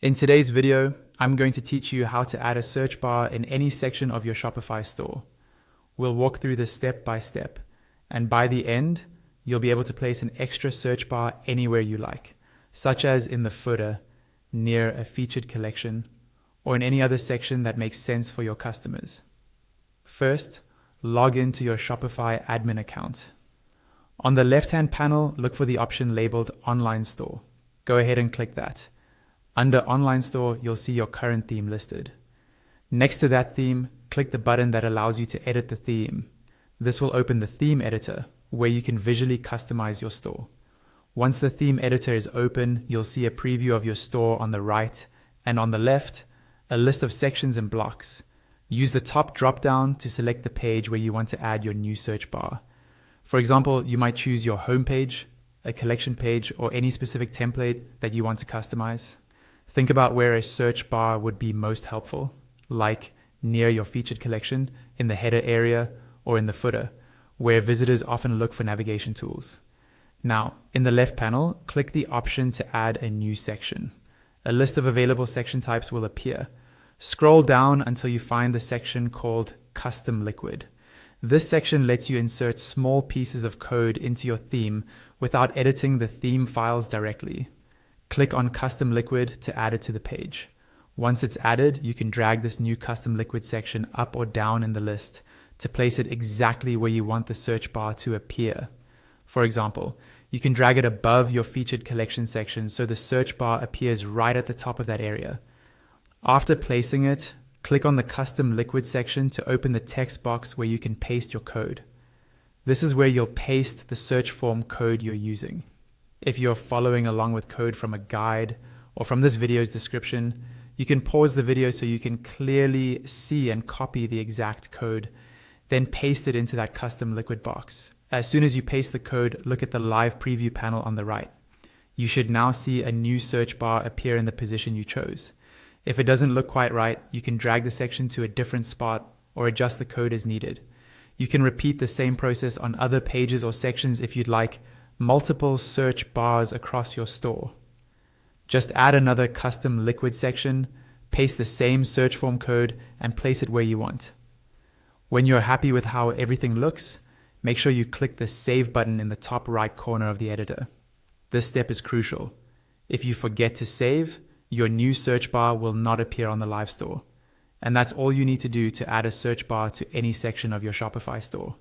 In today's video, I'm going to teach you how to add a search bar in any section of your Shopify store. We'll walk through this step by step, and by the end, you'll be able to place an extra search bar anywhere you like, such as in the footer, near a featured collection, or in any other section that makes sense for your customers. First, log into your Shopify admin account. On the left-hand panel, look for the option labeled Online Store. Go ahead and click that. Under Online Store, you'll see your current theme listed. Next to that theme, click the button that allows you to edit the theme. This will open the theme editor, where you can visually customize your store. Once the theme editor is open, you'll see a preview of your store on the right, and on the left, a list of sections and blocks. Use the top drop-down to select the page where you want to add your new search bar. For example, you might choose your home page, a collection page, or any specific template that you want to customize. Think about where a search bar would be most helpful, like near your featured collection, in the header area, or in the footer, where visitors often look for navigation tools. Now, in the left panel, click the option to add a new section. A list of available section types will appear. Scroll down until you find the section called Custom Liquid. This section lets you insert small pieces of code into your theme without editing the theme files directly. Click on Custom Liquid to add it to the page. Once it's added, you can drag this new Custom Liquid section up or down in the list to place it exactly where you want the search bar to appear. For example, you can drag it above your featured collection section so the search bar appears right at the top of that area. After placing it, click on the Custom Liquid section to open the text box where you can paste your code. This is where you'll paste the search form code you're using. If you're following along with code from a guide or from this video's description, you can pause the video so you can clearly see and copy the exact code, then paste it into that Custom Liquid box. As soon as you paste the code, look at the live preview panel on the right. You should now see a new search bar appear in the position you chose. If it doesn't look quite right, you can drag the section to a different spot or adjust the code as needed. You can repeat the same process on other pages or sections if you'd like multiple search bars across your store. Just add another Custom Liquid section, paste the same search form code, and place it where you want. When you're happy with how everything looks, make sure you click the Save button in the top right corner of the editor. This step is crucial. If you forget to save, your new search bar will not appear on the live store. And that's all you need to do to add a search bar to any section of your Shopify store.